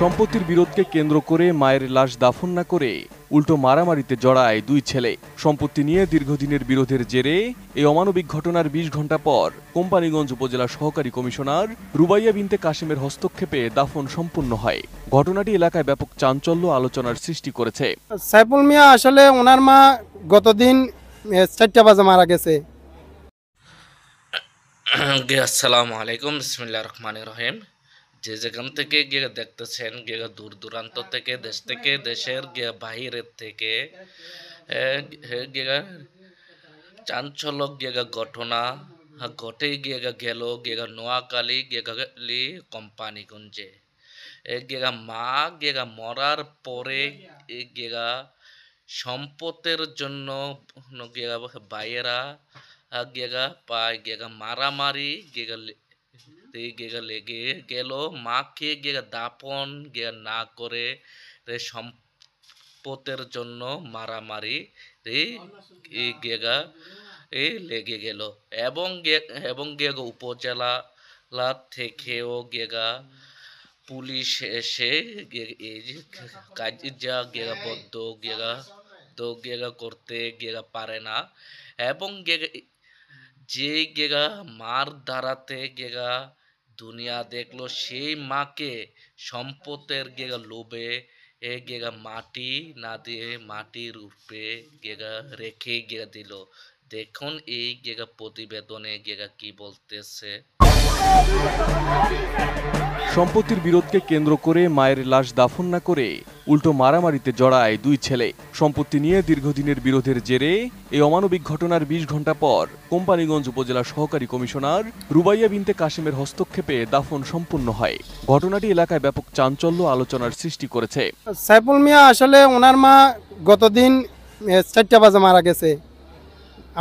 সম্পত্তির বিরোধকে কেন্দ্র করে মায়ের লাশ দাফন না করে উল্টো মারামারিতে জড়ায় দুই ছেলে। সম্পত্তি নিয়ে দীর্ঘদিনের বিরোধের জেরে এই অমানবিক ঘটনার ২০ ঘণ্টা পর কোম্পানীগঞ্জ উপজেলা সহকারী কমিশনার রুবাইয়া বিনতে কাশেমের হস্তক্ষেপে দাফন সম্পূর্ণ হয়। ঘটনাটি এলাকায় ব্যাপক চাঞ্চল্য আলোচনার সৃষ্টি করেছে। সাইফুল মিয়া আসলে ওনার মা গতদিন ৪টা বাজে মারা গেছে। আসসালামু আলাইকুম, বিসমিল্লাহির রহমানির রহিম। যে যেখান থেকে গিয়ে দেখতেছেন গিয়ে দূর দূরান্ত থেকে দেশের গিয়ে বাহিরের থেকে গিয়ে চাঞ্চল্যক গিয়ে ঘটনা ঘটে গিয়ে গেল গিয়ে নোয়াখালী গিয়ে কোম্পানীগঞ্জে গিয়ে মা গিয়ে মরার পরে গিয়ে সম্পদের জন্য গিয়ে বাইরা গিয়ে পায় গিয়ে মারামারি গিয়ে লেগে গেল। মাকে গিয়ে দাপন গিয়ে না করে সম্পদের জন্য মারামারি গিয়ে লেগে গেল এবং গিয়ে উপজেলা থেকেও গিয়ে পুলিশ এসে কাজা গিয়ে বদ্ধ গিয়ে করতে গিয়ে পারে না এবং যে গেগা মার দ্বারাতে গেগা দুনিয়া দেখলো সেই মাকে সম্পদের গেগা লোভে গেগা মাটি না দিয়ে মাটির উপরে গেগা রেখে গিয়ে দিল। দেখুন এই গেগা প্রতিবেদনে গেগা কি বলতেছে। সম্পত্তির বিরোধকে কেন্দ্র করে মায়ের লাশ দাফন না করে উল্টো মারামারিতে জড়ায় দুই ছেলে। সম্পত্তি নিয়ে দীর্ঘদিনের বিরোধের জেরে এই অমানবিক ঘটনার ২০ ঘণ্টা পর কোম্পানীগঞ্জ উপজেলা সহকারী কমিশনার রুবাইয়া বিনতে কাশেমের হস্তক্ষেপে দাফন সম্পূর্ণ হয়। ঘটনাটি এলাকায় ব্যাপক চাঞ্চল্য আলোচনার সৃষ্টি করেছে। সাইফুল মিয়া আসলে ওনার মা গতদিন ৪টা বাজে মারা গেছে।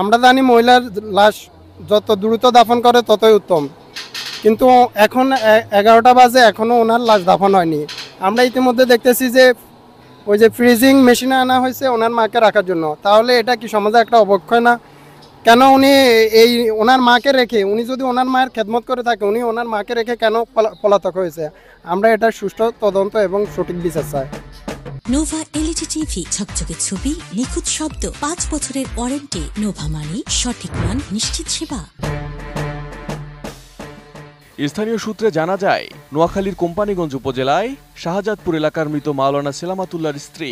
আমরা জানি মহিলার লাশ যত দ্রুত দাফন করে ততই উত্তম, কিন্তু এখন ১১টা বাজে এখনও ওনার লাশ দাফন হয়নি। আমরা ইতিমধ্যে দেখতেছি যে ওই যে ফ্রিজিং মেশিনে আনা হয়েছে ওনার মাকে রাখার জন্য। তাহলে এটা কি সমাজে একটা অবক্ষয় না? কেন উনি এই ওনার মাকে রেখে, উনি যদি ওনার মায়ের খেদমত করে থাকে, উনি ওনার মাকে রেখে কেন পলাতক হয়েছে? আমরা এটা সুষ্ঠু তদন্ত এবং সঠিক বিচার চাই। নোভা এলইডি টিভি, ঝকঝকে ছবি, নিখুঁত শব্দ, ৫ বছরের ওয়ারেন্টি। নোভা মানি সঠিক মান, নিশ্চিত সেবা। স্থানীয় সূত্রে জানা যায়, নোয়াখালীর কোম্পানীগঞ্জ উপজেলায় শাহজাদপুর এলাকার মৃত মাওলানা সেলামাতুল্লাহর স্ত্রী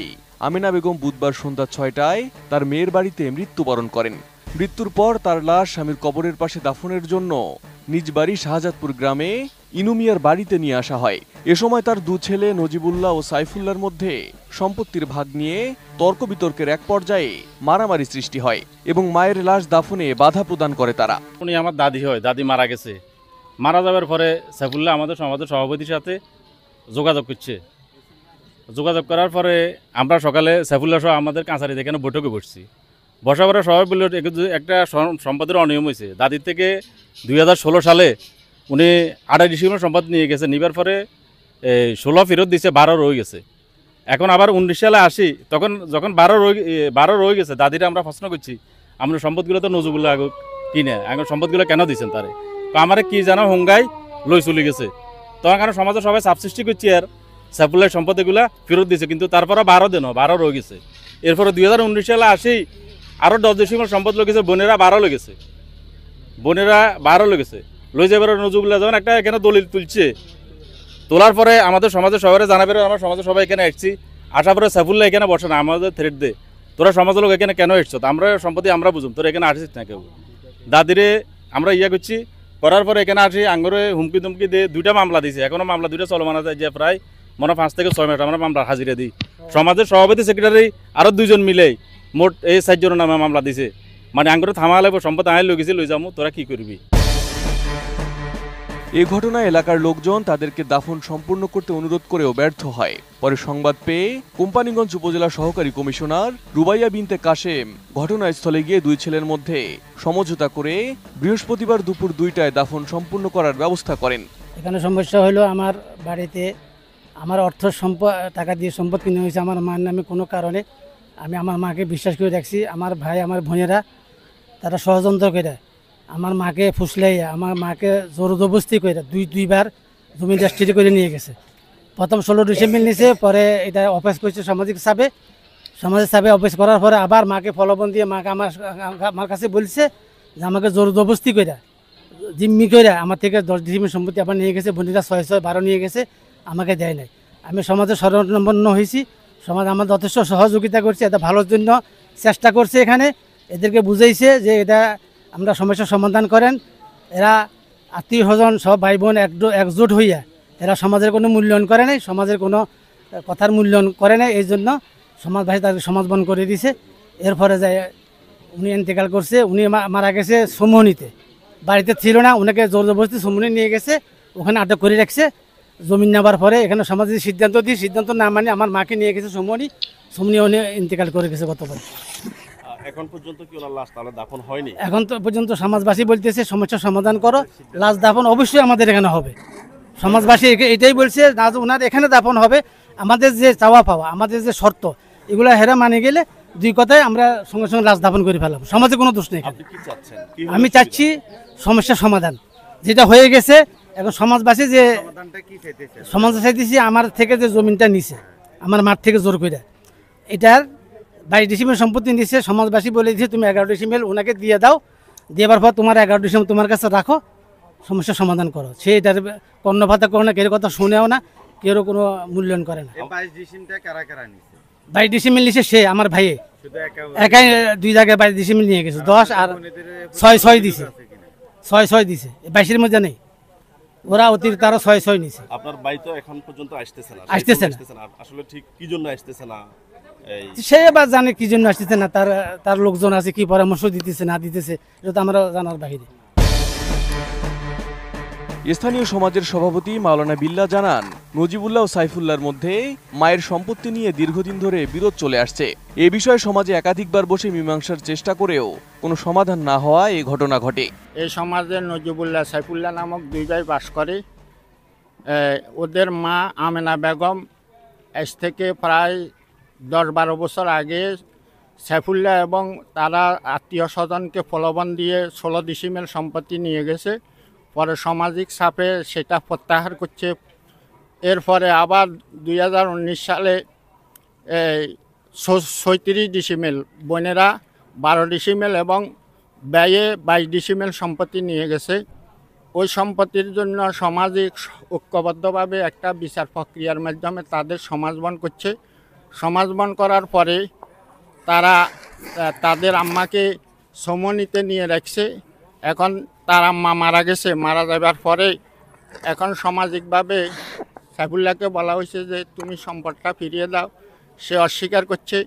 আমিনা বেগম বুধবার সন্ধ্যা ৬টায় তার মেয়ের বাড়িতে মৃত্যুবরণ করেন। মৃত্যুর পর তার লাশ স্বামীর কবরের পাশে দাফনের জন্য নিজ বাড়ি শাহজাদপুর গ্রামে ইনুমিয়ার বাড়িতে নিয়ে আসা হয়। এ সময় তার দু ছেলে নজিবুল্লাহ ও সাইফুল্লাহর মধ্যে সম্পত্তির ভাগ নিয়ে তর্ক বিতর্কের এক পর্যায়ে মারামারি সৃষ্টি হয় এবং মায়ের লাশ দাফনে বাধা প্রদান করে তারা। উনি আমার দাদি হয়, দাদি মারা গেছে। মারা যাওয়ার পরে সাইফুল্লাহ আমাদের সমাজের সভাপতির সাথে যোগাযোগ করছে। যোগাযোগ করার পরে আমরা সকালে সাইফুল্লাহ সহ আমাদের কাছারি এখানে বৈঠকে বসছি। বসার পরে সবাই বলল একটা সম্পদের অনিয়ম হয়েছে। দাদির থেকে ২০১৬ সালে উনি ২৮ ডিসেম্বর সম্পদ নিয়ে গেছে। নিবার পরে ১৬ ফেরত দিয়েছে, ১২ রয়ে গেছে। এখন আবার ১৯ সালে আসি, তখন যখন ১২ রয়ে গেছে, দাদিরা আমরা প্রশ্ন করছি আমরা সম্পদগুলো তো নজরুল্লাহ কিনে এখন সম্পদগুলো কেন দিচ্ছেন তারে? তো আমার কি জানা হোঙ্গাই লই চলে গেছে। তখন কারণ সমাজের সবাই সাবসৃষ্টি করছি আর সাইফুল্লাহ সম্পদ এগুলা ফেরত দিয়েছে, কিন্তু তারপরে ১২ রয়ে গেছে। এরপরে ২০১৯ সালে আসি আরও ১০ ডিসেম্বর সম্পদ লেগেছে, বোনেরা ১২ লেগেছে, লই যাবার নজরুল্লাহ যখন একটা এখানে দলিল তুলছে। তোলার পরে আমাদের সমাজের সবাই জানাবে, আমার সমাজের সবাই এখানে আসছি। আসার পরে সাইফুল্লাহ এখানে বসে না, আমাদের থ্রেট দে, তোরা সমাজের লোক এখানে কেন এসছো? আমরা সম্পত্তি আমরা বুঝুম, তোরা এখানে আসিস না কেউ। দাদিরে আমরা করছি, করার পরে এখানে আসি আঙ্গরে হুমকি তুমকি দিয়ে ২টা মামলা দিয়েছে। এখনও মামলা ২টা চলমান আছে, যে প্রায় মনে ৫ থেকে ৬ মিনিট আমরা মামলা হাজিরা দিই। সমাজের সভাপতি সেক্রেটারি আরও ২জন মিলেই মোট এই ৪ জনের নামে মামলা দিছে। মানে আঙ্গরে থামা লাগবে, সম্পদ আয় লই গেছি, লই যাবো, তোরা কি করবি? এ ঘটনায় এলাকার লোকজন তাদেরকে দাফন সম্পূর্ণ করতে অনুরোধ করেও ব্যর্থ হয়। পরে সংবাদ পেয়ে কোম্পানীগঞ্জ উপজেলা সহকারী কমিশনার রুবাইয়া বিনতে কাশেম ঘটনাস্থলে গিয়ে দুই ছেলের মধ্যে সমঝোতা করে বৃহস্পতিবার দুপুর ২টায় দাফন সম্পূর্ণ করার ব্যবস্থা করেন। এখানে সমস্যা হলো আমার বাড়িতে আমার টাকা দিয়ে সম্পদ কিনে হয়েছে আমার মার নামে। কোনো কারণে আমি আমার মাকে বিশ্বাস করে রাখছি। আমার ভাই আমার বোনেরা তারা ষড়যন্ত্র করে আমার মাকে ফুসলাইয়া আমার মাকে জোর জবরদস্তি করে দুইবার জমি রেজিস্ট্রি করে নিয়ে গেছে। প্রথম 16 ডিসেম্বর নিছে, পরে এটা অফিস করছে সমাজের সাবে অফিস করার পরে আবার মাকে ফলবন দিয়ে মাকে আমার কাছে বলছে যে আমাকে জোর জবরদস্তি করে জিম্মি করে আমার থেকে 10 ডিসেম্বর সম্পত্তি আবার নিয়ে গেছে, বোনেরা 612 নিয়ে গেছে, আমাকে দেয় নাই। আমি সমাজে স্মরণাপন্ন হয়েছি, সমাজ আমার যথেষ্ট সহযোগিতা করছে, এটা ভালোর জন্য চেষ্টা করছে। এখানে এদেরকে বুঝাইছে যে এটা আমরা সমস্যার সমাধান করেন। এরা আত্মীয় স্বজন সব ভাই বোন একজোট হইয়া এরা সমাজের কোনো মূল্যায়ন করে নাই, সমাজের কোনো কথার মূল্যায়ন করে নাই। এই জন্য সমাজবাসী তাকে সমাজ বন করে দিছে। এরপরে যায় উনি ইন্তেকাল করছে, উনি মারা গেছে সমনিতে, বাড়িতে ছিল না, ওনাকে জোর জবরদস্তি সমনি নিয়ে গেছে, ওখানে আটক করে রাখছে। জমিন নেওয়ার পরে এখানে সমাজে সিদ্ধান্ত না মানে আমার মাকে নিয়ে গেছে সমনি উনি ইন্তেকাল করে গেছে গতকাল। এখন পর্যন্ত কি ওনার লাশ তাহলে দাফন হয়নি? এখন তো পর্যন্ত সমাজবাসী বলতেছে সমস্যার সমাধান করো, লাশ দাফন অবশ্যই আমাদের এখানে হবে। সমাজবাসী এটাই বলছে না যে ওনার এখানে দাফন হবে। আমাদের যে চাওয়া পাওয়া, আমাদের যে শর্ত, এগুলো হেরা মানে গেলে দুই কথায় আমরা সঙ্গে সঙ্গে লাশ দাফন করে ফেলাম। সমাজে কোনো দোষ নেই। আপনি কি চাচ্ছেন? আমি চাচ্ছি সমস্যার সমাধান, যেটা হয়ে গেছে। এখন সমাজবাসী যে সমাজ চাইতেছি আমার থেকে যে জমিনটা নিছে আমার মাঠ থেকে জোর করে, এটার 22 ডিসেম্বর সম্পত্তি নিচ্ছে। সমাজবাসী বলে দিয়েছে তুমি 11 ডিসেম্বর ওনাকে দিয়ে দাও, দেওয়ার পর তোমার 11 ডিসেম্বর তোমার কাছে রাখো, সমস্যার সমাধান করো। সে এটার কর্ণপাতা করে না, কেউ কথা শুনেও না, কেউ কোনো মূল্যায়ন করে না। 22 ডিসেম্বরটা কারা কারা নিছে? 22 ডিসেম্বর নিচ্ছে সে আমার ভাইয়ে একাই, 2 জায়গায় 22 ডিসেম্বর নিয়ে গেছে। 10 আর 6 দিছে, 6 দিছে, 22-এর মধ্যে নেই। ওরা অতিরিক্ত আরো 6 নিছে। আপনার ভাই তো এখন পর্যন্ত আসতেছে না। আসলে ঠিক কি জন্য আসতেছে না? সে এবার জানে কি জন্য আসতেছে না, তার লোকজন আছে, কি পরামর্শ দিতেছে না দিতেছে, এটা তো আমরা জানার বাহিরে। স্থানীয় সমাজের সভাপতি মাওলানা বিল্লাহ জানান, নজিবুল্লাহ ও সাইফুল্লাহর মধ্যে মায়ের সম্পত্তি নিয়ে দীর্ঘদিন ধরে বিরোধ চলে আসছে। এ বিষয়ে সমাজে একাধিকবার বসে মীমাংসার চেষ্টা করেও কোনো সমাধান না হওয়া এই ঘটনা ঘটে। এই সমাজে নজিবুল্লাহ সাইফুল্লাহ নামক 2 ভাই বাস করে। ওদের মা আমেনা বেগম আজ থেকে প্রায় 10-12 বছর আগে সাইফুল্লাহ এবং তারা আত্মীয় স্বজনকে প্রলোভন দিয়ে 16 ডিসিমেল সম্পত্তি নিয়ে গেছে। পরে সামাজিক চাপে সেটা প্রত্যাহার করছে। এরপরে আবার 2019 সালে 36 ডিসিমেল, বোনেরা 12 ডিসিমেল এবং ব্যয়ে 22 ডিসিমেল সম্পত্তি নিয়ে গেছে। ওই সম্পত্তির জন্য সামাজিক ঐক্যবদ্ধভাবে একটা বিচার প্রক্রিয়ার মাধ্যমে তাদের সমাজবন করছে। সমাজবন করার পরে তারা তাদের আম্মাকে সমনিতে নিয়ে রাখছে। এখন তার আম্মা মারা গেছে, মারা যাবার পরে এখন সামাজিকভাবে সাইফুল্লাহকে বলা হয়েছে যে তুমি সম্পদটা ফিরিয়ে দাও। সে অস্বীকার করছে।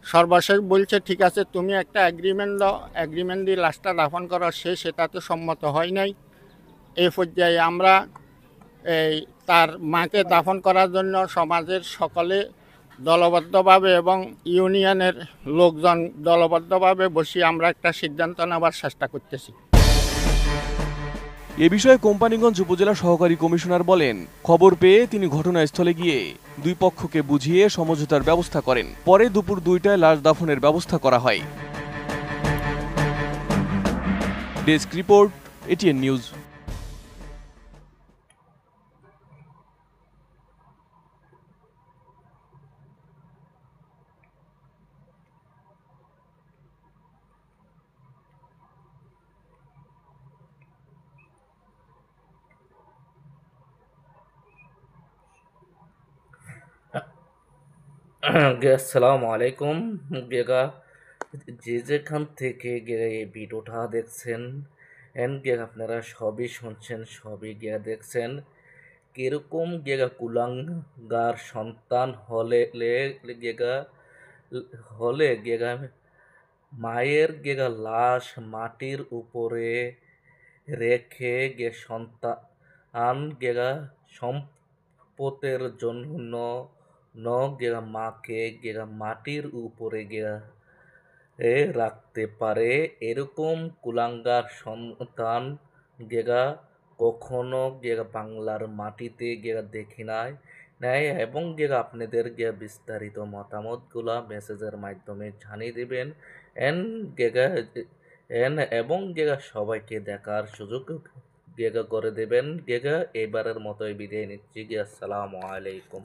সর্বশেষ বলছে ঠিক আছে তুমি একটা এগ্রিমেন্ট দাও, এগ্রিমেন্ট দিয়ে লাশটা দাফন করো। সেটাতে সম্মত হয় নাই। এই পর্যায়ে আমরা তার মাকে দাফন করার জন্য সমাজের সকলে দলবদ্ধভাবে এবং ইউনিয়নের লোকজন দলবদ্ধভাবে বসে আমরা একটা সিদ্ধান্ত নেওয়ার চেষ্টা করতেছি। এ বিষয়ে কোম্পানীগঞ্জ উপজেলা সহকারী কমিশনার বলেন, খবর পেয়ে তিনি ঘটনাস্থলে গিয়ে দুই পক্ষকে বুঝিয়ে সমঝোতার ব্যবস্থা করেন। পরে দুপুর 2টায় লাশ দাফনের ব্যবস্থা করা হয়। Desk report, ATN news. আসসালামু আলাইকুম। গেগা যে যেখান থেকে গিয়ে এই ভিডিওটা দেখছেন আপনারা সবই শুনছেন, সবই গিয়ে দেখছেন। কিরকম গেগা কুলাঙ্গার সন্তান হলে গেগা মায়ের গেগা লাশ মাটির উপরে রেখে সন্তান গেগা সম্পদের জন্য গেগা মাকে গেগা মাটির উপরে রাখতে পারে, এরকম কুলাঙ্গার সন্তান গেগা কখনো গেগা বাংলার মাটিতে গেগা দেখি নাই। এবং গেগা আপনাদের বিস্তারিত মতামতগুলা মেসেজের মাধ্যমে জানিয়ে দেবেন এবং গেগা সবাইকে দেখার সুযোগ গেগা করে দেবেন। গেগা এবারের মতোই বিদায় নিচ্ছি। আসসালামু আলাইকুম।